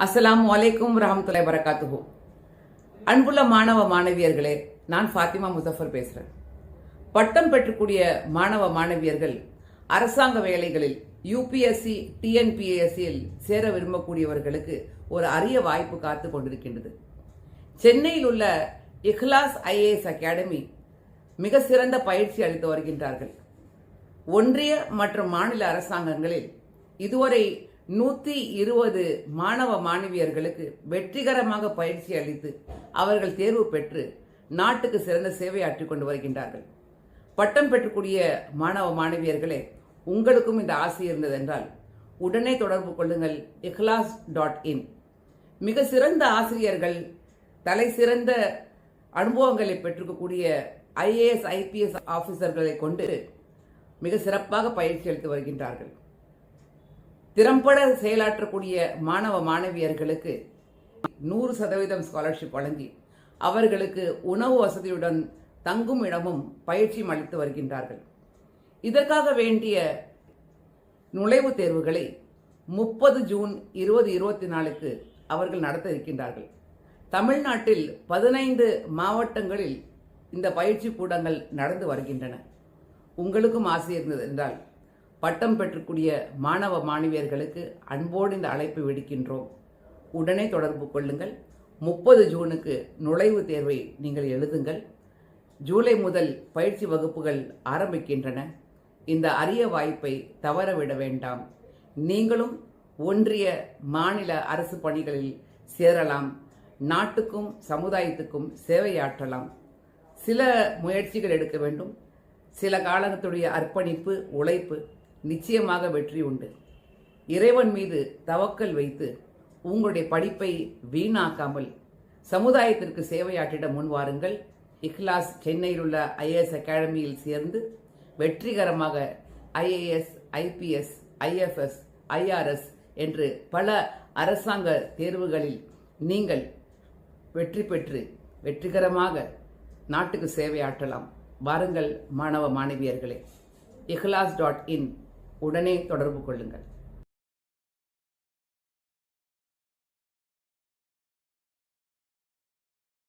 அஸ்ஸலாமு அலைக்கும் வரஹ்மத்துல்லாஹி வரகாத்துஹு. அன்புள்ள மாணவ மாணவியர்களே, நான் ஃபாத்திமா முசஃபர் பேசுகிறேன். பட்டம் பெற்றக்கூடிய மாணவ மாணவியர்கள் அரசாங்க வேலைகளில் யூபிஎஸ்சி டிஎன்பிஎஸ்சியில் சேர விரும்பக்கூடியவர்களுக்கு ஒரு அரிய வாய்ப்பு காத்து கொண்டிருக்கின்றது. சென்னையில் உள்ள இஹ்லாஸ் ஐஏஎஸ் அகாடமி மிக சிறந்த பயிற்சி அளித்து வருகின்றார்கள். ஒன்றிய மற்றும் மாநில அரசாங்கங்களில் இதுவரை 120 மாணவ மாணவியர்களுக்கு வெற்றிகரமாக பயிற்சி அளித்து அவர்கள் தேர்வு பெற்று நாட்டுக்கு சிறந்த சேவையாற்றிக் கொண்டு வருகின்றார்கள். பட்டம் பெற்றக்கூடிய மாணவ மாணவியர்களே, உங்களுக்கும் இந்த ஆசை இருந்ததென்றால் உடனே தொடர்பு கொள்ளுங்கள். ikhlas.in மிக சிறந்த ஆசிரியர்கள், தலை சிறந்த அனுபவங்களை பெற்றிருக்கக்கூடிய ஐஏஎஸ் ஐபிஎஸ் ஆபீசர்களை கொண்டு மிக சிறப்பாக பயிற்சி அளித்து வருகின்றார்கள். திறம்பட செயலாற்றக்கூடிய மாணவ மாணவியர்களுக்கு 100% ஸ்காலர்ஷிப் வழங்கி அவர்களுக்கு உணவு வசதியுடன் தங்கும் இடமும் பயிற்சியும் அளித்து வருகின்றார்கள். இதற்காக வேண்டிய நுழைவுத் தேர்வுகளை 30 ஜூன் 2024க்கு அவர்கள் நடத்த இருக்கின்றார்கள். தமிழ்நாட்டில் 15 மாவட்டங்களில் இந்த பயிற்சி கூடங்கள் நடந்து வருகின்றன. உங்களுக்கும் ஆசை இருந்தது என்றால் பட்டம் பெற்றக்கூடிய மாணவ மாணவியர்களுக்கு அன்போடு இந்த அழைப்பு விடுக்கின்றோம். உடனே தொடர்பு கொள்ளுங்கள். 30 ஜூனுக்கு நுழைவுத் தேர்வை நீங்கள் எழுதுங்கள். ஜூலை முதல் பயிற்சி வகுப்புகள் ஆரம்பிக்கின்றன. இந்த அரிய வாய்ப்பை தவறவிட வேண்டாம். நீங்களும் ஒன்றிய மாநில அரசு பணிகளில் சேரலாம். நாட்டுக்கும் சமுதாயத்துக்கும் சேவையாற்றலாம். சில முயற்சிகள் எடுக்க வேண்டும். சில காலத்துடைய அர்ப்பணிப்பு, உழைப்பு, நிச்சயமாக வெற்றி உண்டு. இறைவன் மீது தவக்கல் வைத்து உங்களுடைய படிப்பை வீணாக்காமல் சமுதாயத்திற்கு சேவையாற்றிட முன்வாருங்கள். இஹ்லாஸ் சென்னையில் உள்ள ஐஏஎஸ் அகாடமியில் சேர்ந்து வெற்றிகரமாக ஐஏஎஸ், ஐபிஎஸ், ஐஎஃப்எஸ், ஐஆர்எஸ் என்று பல அரசாங்க தேர்வுகளில் நீங்கள் வெற்றி பெற்று வெற்றிகரமாக நாட்டுக்கு சேவையாற்றலாம். வாருங்கள் மாணவ மாணவியர்களே, ikhlas.in உடனே தொடர்பு கொள்ளுங்கள்.